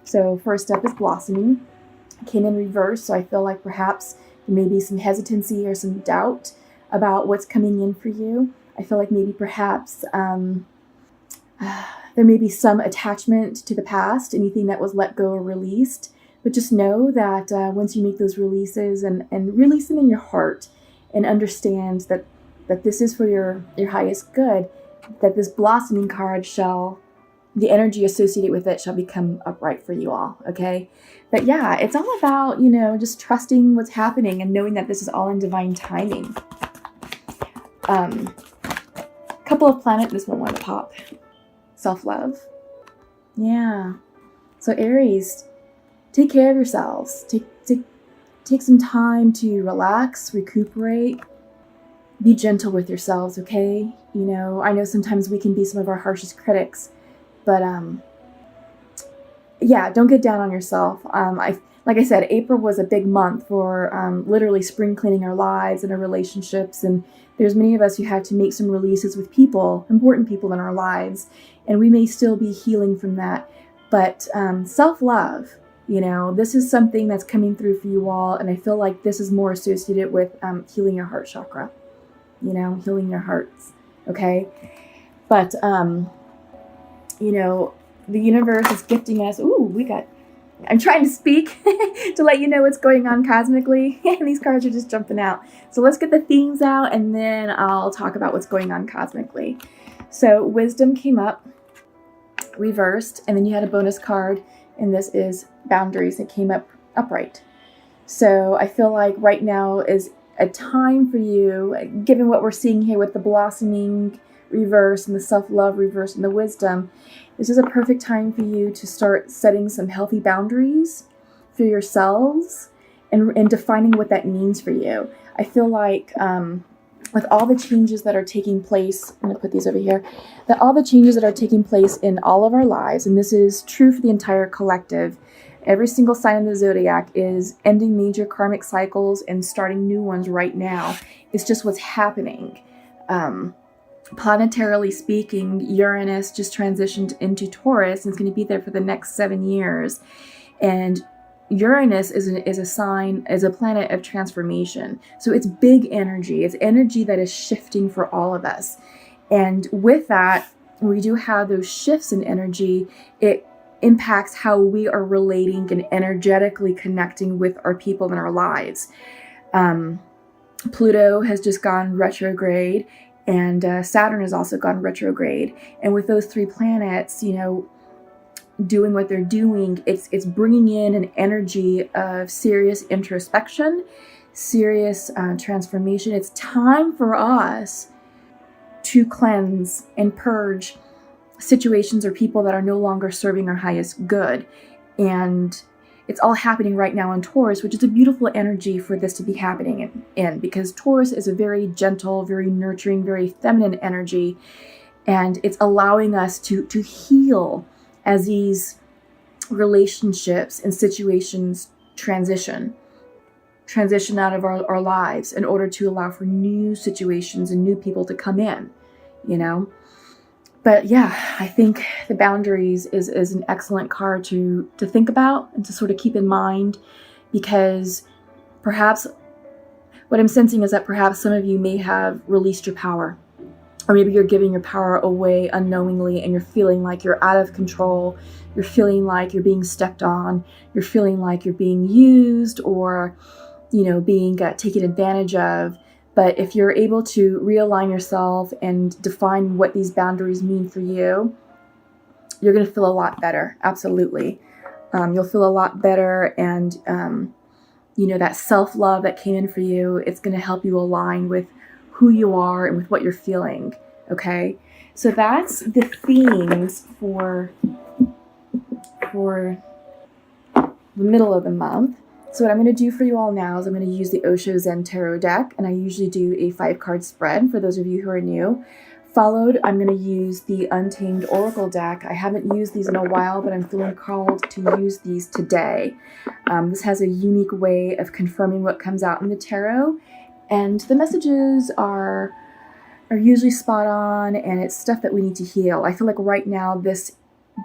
So first up is blossoming. It came in reverse, so I feel like perhaps there may be some hesitancy or some doubt about what's coming in for you. I feel like maybe perhaps there may be some attachment to the past, anything that was let go or released. But just know that once you make those releases and release them in your heart and understand that this is for your highest good, that this blossoming card the energy associated with it shall become upright for you all, okay? But yeah, it's all about, just trusting what's happening and knowing that this is all in divine timing. Couple of planet, this one wanted to pop. Self-love. Yeah. So Aries, take care of yourselves. Take some time to relax, recuperate, be gentle with yourselves, okay? I know sometimes we can be some of our harshest critics, but yeah, don't get down on yourself. Like I said, April was a big month for literally spring cleaning our lives and our relationships, and there's many of us who had to make some releases with people, important people in our lives, and we may still be healing from that. But self-love, this is something that's coming through for you all, and I feel like this is more associated with healing your heart chakra, healing your hearts, okay? But, the universe is gifting us. I'm trying to speak to let you know what's going on cosmically, and these cards are just jumping out. So let's get the themes out, and then I'll talk about what's going on cosmically. So wisdom came up, reversed, and then you had a bonus card, and this is boundaries that came up upright. So I feel like right now is a time for you, given what we're seeing here with the blossoming reverse and the self-love reverse and the wisdom, this is a perfect time for you to start setting some healthy boundaries for yourselves and defining what that means for you. I feel like with all the changes that are taking place, I'm going to put these over here, that all the changes that are taking place in all of our lives, and this is true for the entire collective, every single sign of the zodiac is ending major karmic cycles and starting new ones right now. It's just what's happening. Planetarily speaking, Uranus just transitioned into Taurus and it's going to be there for the next 7 years. And Uranus is a planet of transformation. So it's big energy. It's energy that is shifting for all of us. And with that, we do have those shifts in energy. It impacts how we are relating and energetically connecting with our people in our lives. Pluto has just gone retrograde, and Saturn has also gone retrograde. And with those 3 planets, doing what they're doing, it's bringing in an energy of serious introspection, serious transformation. It's time for us to cleanse and purge situations or people that are no longer serving our highest good. And it's all happening right now in Taurus, which is a beautiful energy for this to be happening in, because Taurus is a very gentle, very nurturing, very feminine energy. And it's allowing us to heal as these relationships and situations transition out of our lives in order to allow for new situations and new people to come in, But yeah, I think the boundaries is an excellent card to think about and to sort of keep in mind, because perhaps what I'm sensing is that perhaps some of you may have released your power, or maybe you're giving your power away unknowingly and you're feeling like you're out of control. You're feeling like you're being stepped on. You're feeling like you're being used or, being taken advantage of. But if you're able to realign yourself and define what these boundaries mean for you, you're going to feel a lot better. Absolutely. You'll feel a lot better. And, that self-love that came in for you, it's going to help you align with who you are and with what you're feeling. Okay. So that's the themes for the middle of the month. So what I'm going to do for you all now is I'm going to use the Osho Zen Tarot deck, and I usually do a 5-card spread for those of you who are new. Followed, I'm going to use the Untamed Oracle deck. I haven't used these in a while, but I'm feeling called to use these today. This has a unique way of confirming what comes out in the tarot, and the messages are usually spot on, and it's stuff that we need to heal. I feel like right now this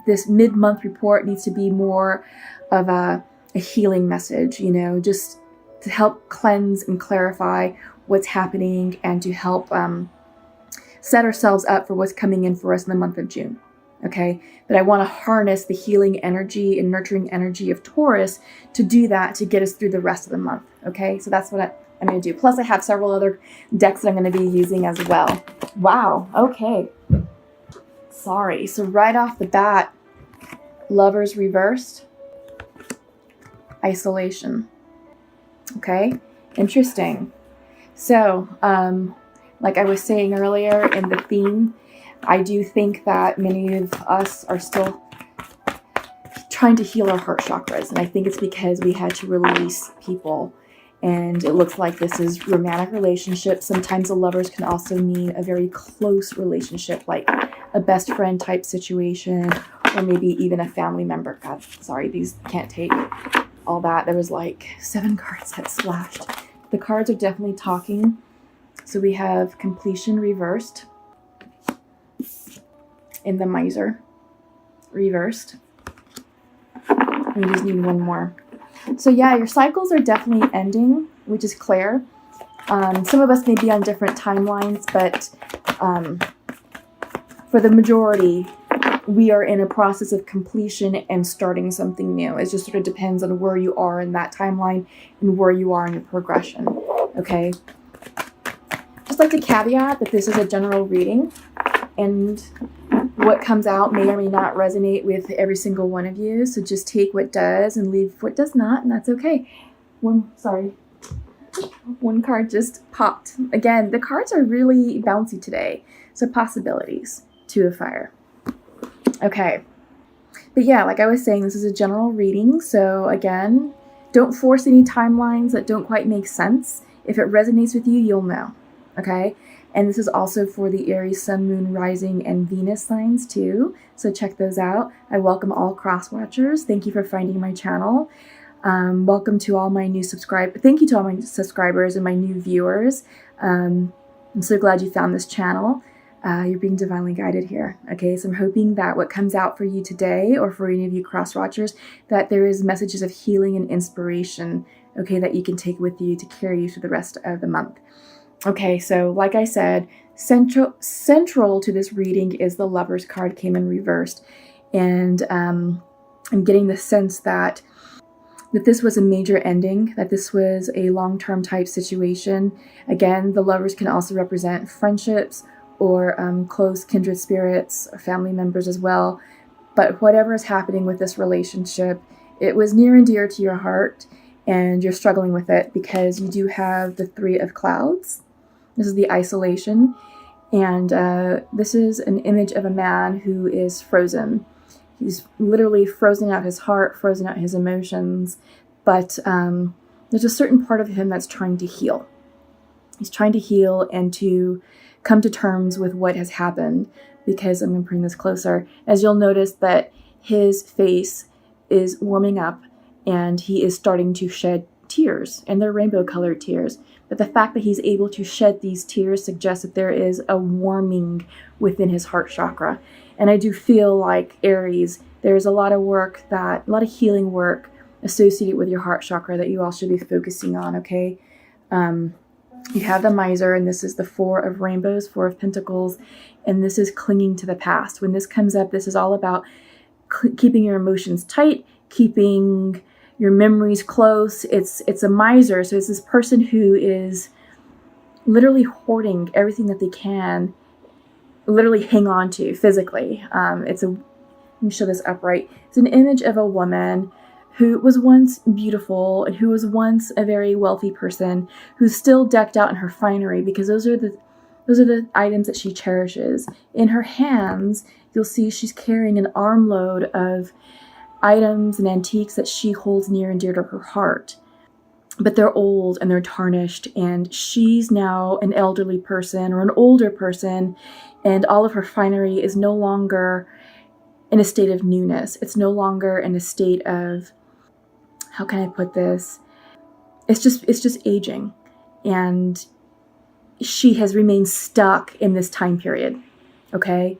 this mid-month report needs to be more of a healing message, just to help cleanse and clarify what's happening and to help set ourselves up for what's coming in for us in the month of June. Okay, but I want to harness the healing energy and nurturing energy of Taurus to do that, to get us through the rest of the month. Okay, so that's what I'm going to do. Plus I have several other decks that I'm going to be using as well. Wow, okay. Sorry. So right off the bat, Lovers reversed, isolation. Okay, interesting. So, like I was saying earlier in the theme, I do think that many of us are still trying to heal our heart chakras. And I think it's because we had to release people. And it looks like this is romantic relationships. Sometimes the lovers can also mean a very close relationship, like a best friend type situation, or maybe even a family member. God, sorry, these can't take all that. There was like 7 cards that splashed. The cards are definitely talking. So we have completion reversed, in the Miser reversed. We just need one more. So yeah, your cycles are definitely ending, which is clear. Some of us may be on different timelines, but for the majority, we are in a process of completion and starting something new. It just sort of depends on where you are in that timeline and where you are in your progression. Okay. Just like to caveat that this is a general reading, and what comes out may or may not resonate with every single one of you. So just take what does and leave what does not, and that's okay. One card just popped. Again, the cards are really bouncy today. So possibilities. 2 of Fire. Okay. But yeah, like I was saying, this is a general reading. So again, don't force any timelines that don't quite make sense. If it resonates with you, you'll know. Okay. And this is also for the Aries, Sun, Moon, Rising, and Venus signs too. So check those out. I welcome all cross-watchers. Thank you for finding my channel. Welcome to all my new subscribers. Thank you to all my subscribers and my new viewers. I'm so glad you found this channel. You're being divinely guided here. Okay, so I'm hoping that what comes out for you today, or for any of you cross-watchers, that there is messages of healing and inspiration, okay, that you can take with you to carry you through the rest of the month. Okay, so like I said, central to this reading is the Lovers card came in reversed. And I'm getting the sense that this was a major ending, that this was a long-term type situation. Again, the Lovers can also represent friendships or close kindred spirits, or family members as well. But whatever is happening with this relationship, it was near and dear to your heart, and you're struggling with it because you do have the 3 of Clouds. This is the isolation, and this is an image of a man who is frozen. He's literally frozen out his heart, frozen out his emotions, but there's a certain part of him that's trying to heal. He's trying to heal and to come to terms with what has happened, because I'm going to bring this closer. As you'll notice that his face is warming up and he is starting to shed tears, and they're rainbow-colored tears. But the fact that he's able to shed these tears suggests that there is a warming within his heart chakra. And I do feel like Aries, there's a lot of healing work associated with your heart chakra that you all should be focusing on, okay? You have the Miser, and this is the 4 of Rainbows, 4 of Pentacles, and this is clinging to the past. When this comes up, this is all about keeping your emotions tight, keeping your memories close. It's a miser, so it's this person who is literally hoarding everything that they can literally hang on to physically. Let me show this upright. It's an image of a woman who was once beautiful and who was once a very wealthy person, who's still decked out in her finery, because those are the items that she cherishes. In her hands, you'll see she's carrying an armload of items and antiques that she holds near and dear to her heart. But they're old and they're tarnished, and she's now an elderly person or an older person, and all of her finery is no longer in a state of newness. It's no longer in a state of, how can I put this? It's just aging, and she has remained stuck in this time period, okay?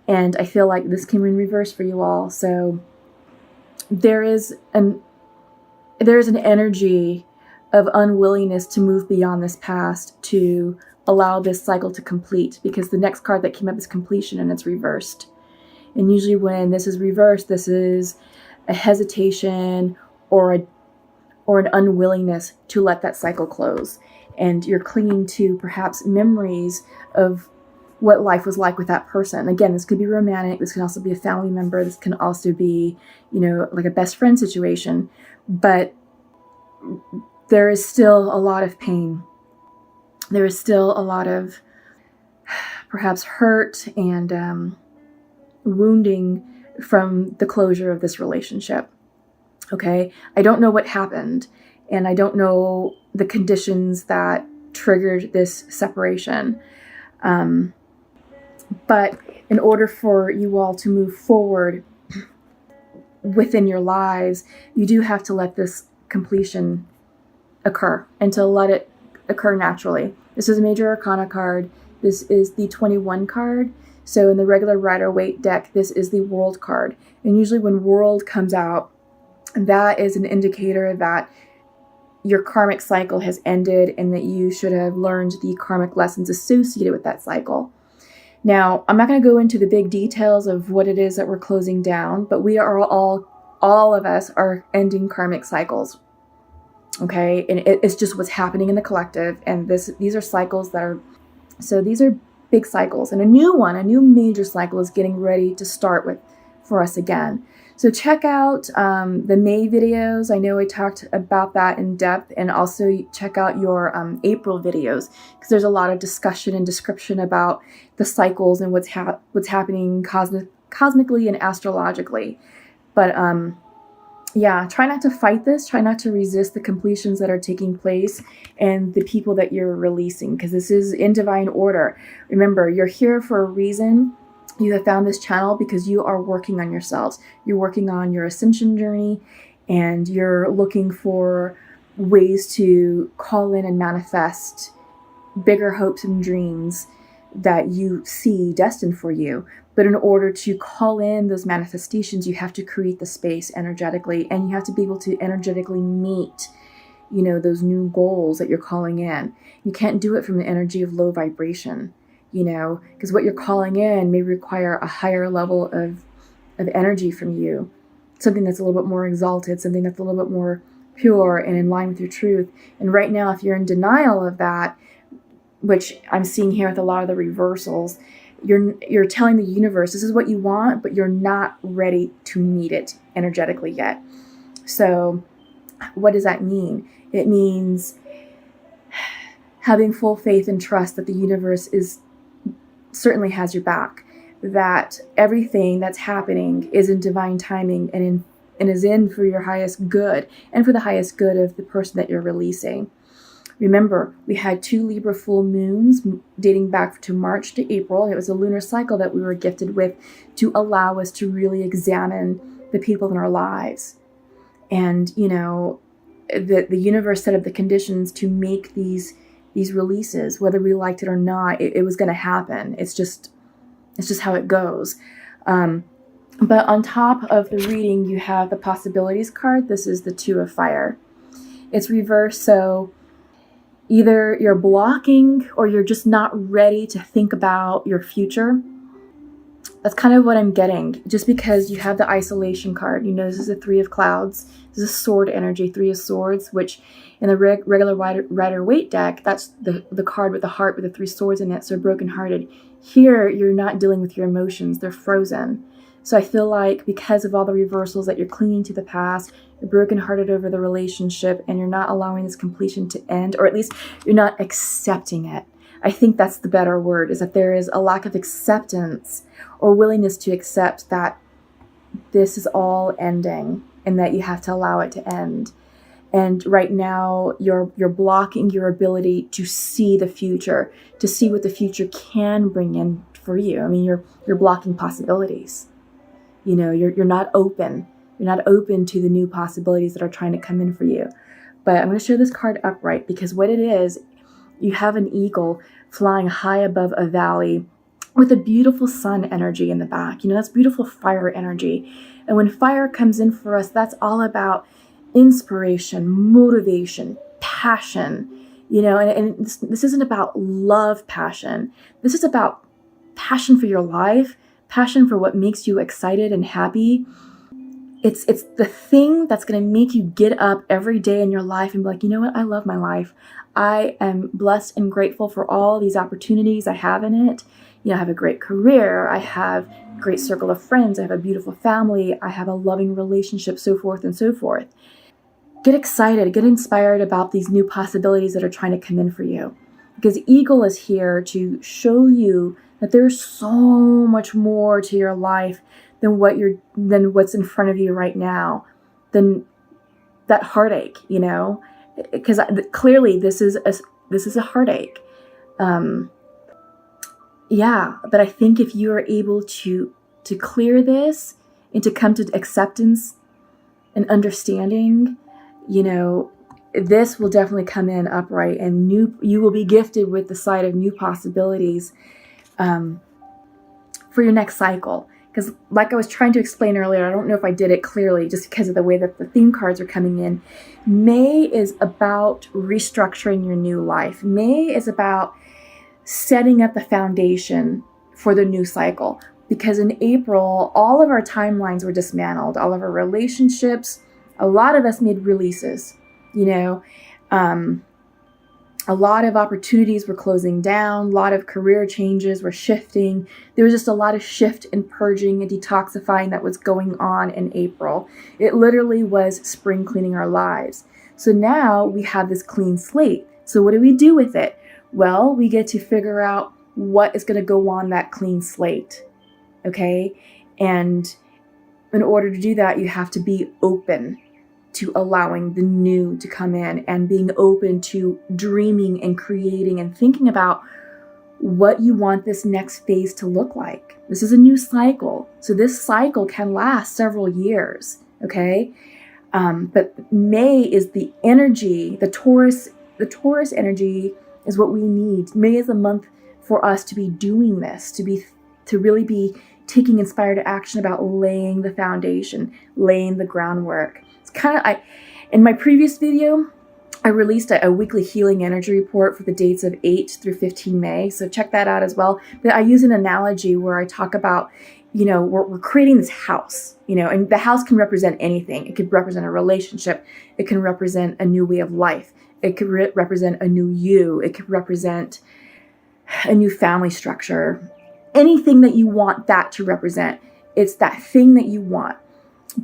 And I feel like this came in reverse for you all. So there is an energy of unwillingness to move beyond this past, to allow this cycle to complete, because the next card that came up is completion, and it's reversed. And usually when this is reversed, this is a hesitation or an unwillingness to let that cycle close. And you're clinging to perhaps memories of what life was like with that person. Again, this could be romantic. This can also be a family member. This can also be, like a best friend situation. But there is still a lot of pain. There is still a lot of perhaps hurt and wounding from the closure of this relationship. Okay? I don't know what happened, and I don't know the conditions that triggered this separation. But in order for you all to move forward within your lives, you do have to let this completion occur, and to let it occur naturally. This is a major arcana card. This is the 21 card. So in the regular Rider-Waite deck, this is the World card. And usually when World comes out, that is an indicator that your karmic cycle has ended and that you should have learned the karmic lessons associated with that cycle. Now, I'm not going to go into the big details of what it is that we're closing down, but we are all of us are ending karmic cycles. Okay? And it's just what's happening in the collective. And these are cycles these are big cycles. And a new major cycle is getting ready to start for us again. So check out the May videos. I know I talked about that in depth, and also check out your April videos, because there's a lot of discussion and description about the cycles and what's happening cosmically and astrologically. But yeah, try not to fight this. Try not to resist the completions that are taking place and the people that you're releasing, because this is in divine order. Remember, you're here for a reason. You have found this channel because you are working on yourselves. You're working on your ascension journey, and you're looking for ways to call in and manifest bigger hopes and dreams that you see destined for you. But in order to call in those manifestations, you have to create the space energetically, and you have to be able to energetically meet, those new goals that you're calling in. You can't do it from an energy of low vibration. Because what you're calling in may require a higher level of energy from you, something that's a little bit more exalted, something that's a little bit more pure and in line with your truth. And right now, if you're in denial of that, which I'm seeing here with a lot of the reversals, you're telling the universe this is what you want, but you're not ready to meet it energetically yet. So what does that mean? It means having full faith and trust that the universe certainly has your back, that everything that's happening is in divine timing and is in for your highest good and for the highest good of the person that you're releasing. Remember, we had 2 Libra full moons dating back to March to April. It was a lunar cycle that we were gifted with to allow us to really examine the people in our lives. And, the universe set up the conditions to make these releases, whether we liked it or not. It was going to happen. It's just how it goes. But on top of the reading, you have the possibilities card. This is the 2 of fire. It's reversed, so either you're blocking or you're just not ready to think about your future. That's kind of what I'm getting. Just because you have the isolation card, this is a 3 of clouds. This is sword energy, 3 of swords, which in the regular Rider-Waite deck, that's the card with the heart with the 3 swords in it, so brokenhearted. Here, you're not dealing with your emotions. They're frozen. So I feel like because of all the reversals that you're clinging to the past, you're brokenhearted over the relationship, and you're not allowing this completion to end, or at least you're not accepting it. I think that's the better word, is that there is a lack of acceptance or willingness to accept that this is all ending and that you have to allow it to end. And right now, you're blocking your ability to see the future, to see what the future can bring in for you. I mean, you're blocking possibilities. You're not open. You're not open to the new possibilities that are trying to come in for you. But I'm going to show this card upright, because what it is, you have an eagle flying high above a valley, with a beautiful sun energy in the back. That's beautiful fire energy. And when fire comes in for us, that's all about inspiration, motivation, passion, and this isn't about love passion. This is about passion for your life, passion for what makes you excited and happy. It's the thing that's going to make you get up every day in your life and be like, you know what? I love my life. I am blessed and grateful for all these opportunities I have in it. I have a great career. I have a great circle of friends. I have a beautiful family. I have a loving relationship, so forth and so forth. Get excited, get inspired about these new possibilities that are trying to come in for you. Because Eagle is here to show you that there's so much more to your life than what's in front of you right now, than that heartache, because clearly this is a heartache. But I think if you are able to clear this and to come to acceptance and understanding, this will definitely come in upright, and you will be gifted with the sight of new possibilities for your next cycle. Because like I was trying to explain earlier, I don't know if I did it clearly just because of the way that the theme cards are coming in. May is about restructuring your new life. May is about setting up the foundation for the new cycle. Because in April, all of our timelines were dismantled. All of our relationships, a lot of us made releases, a lot of opportunities were closing down. A lot of career changes were shifting. There was just a lot of shift and purging and detoxifying that was going on in April. It literally was spring cleaning our lives. So now we have this clean slate. So what do we do with it? Well, we get to figure out what is going to go on that clean slate. Okay? And in order to do that, you have to be open to allowing the new to come in, and being open to dreaming and creating and thinking about what you want this next phase to look like. This is a new cycle. So this cycle can last several years, okay? But May is the energy, the Taurus energy is what we need. May is a month for us to be doing this, to really be taking inspired action about laying the foundation, laying the groundwork. In my previous video, I released a weekly healing energy report for the dates of 8 through 15 May. So check that out as well. But I use an analogy where I talk about, we're creating this house, and the house can represent anything. It could represent a relationship. It can represent a new way of life. It could represent a new you. It could represent a new family structure. Anything that you want that to represent. It's that thing that you want.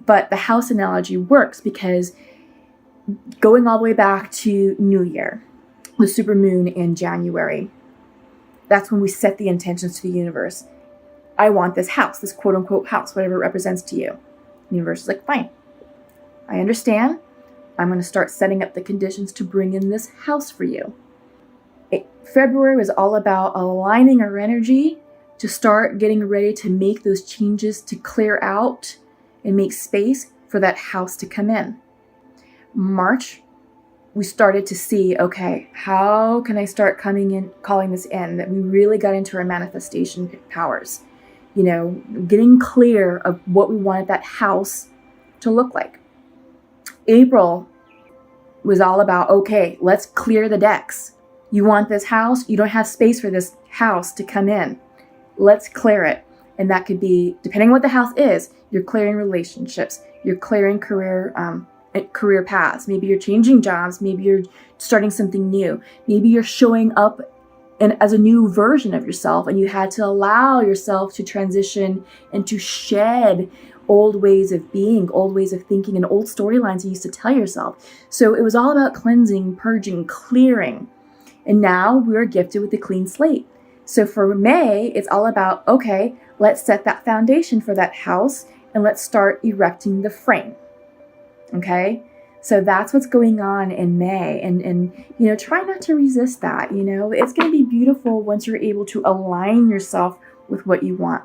But the house analogy works because going all the way back to New Year, the supermoon in January, that's when we set the intentions to the universe. I want this house, this quote unquote house, whatever it represents to you. The universe is like, fine, I understand. I'm going to start setting up the conditions to bring in this house for you. February was all about aligning our energy to start getting ready to make those changes, to clear out and make space for that house to come in. March, we started to see, okay, how can I start calling this in? That we really got into our manifestation powers, getting clear of what we wanted that house to look like. April was all about, okay, let's clear the decks. You want this house? You don't have space for this house to come in. Let's clear it. And that could be, depending on what the house is, you're clearing relationships, you're clearing career paths. Maybe you're changing jobs. Maybe you're starting something new. Maybe you're showing up as a new version of yourself, and you had to allow yourself to transition and to shed old ways of being, old ways of thinking, and old storylines you used to tell yourself. So it was all about cleansing, purging, clearing. And now we're gifted with a clean slate. So for May, it's all about, okay, let's set that foundation for that house and let's start erecting the frame. Okay? So that's what's going on in May. And try not to resist that. It's going to be beautiful once you're able to align yourself with what you want.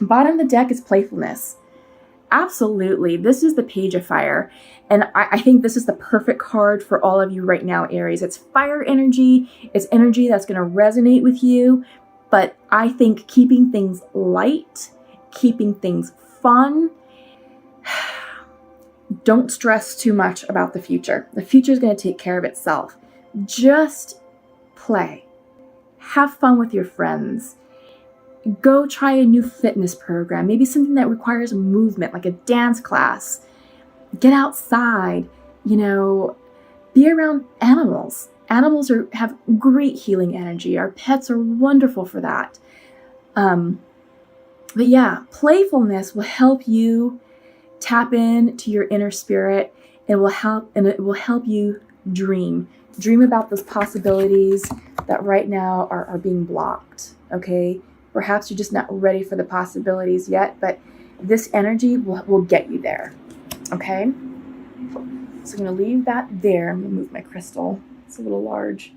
Bottom of the deck is playfulness. Absolutely. This is the Page of Fire. And I think this is the perfect card for all of you right now, Aries. It's fire energy. It's energy that's going to resonate with you. But I think keeping things light, keeping things fun, don't stress too much about the future. The future is going to take care of itself. Just play. Have fun with your friends. Go try a new fitness program, maybe something that requires movement, like a dance class. Get outside, be around animals. Animals have great healing energy. Our pets are wonderful for that. But yeah, playfulness will help you tap into your inner spirit. It will help you dream. Dream about those possibilities that right now are being blocked, okay? Perhaps you're just not ready for the possibilities yet, but this energy will get you there, okay? So I'm going to leave that there. I'm going to move my crystal. It's a little large.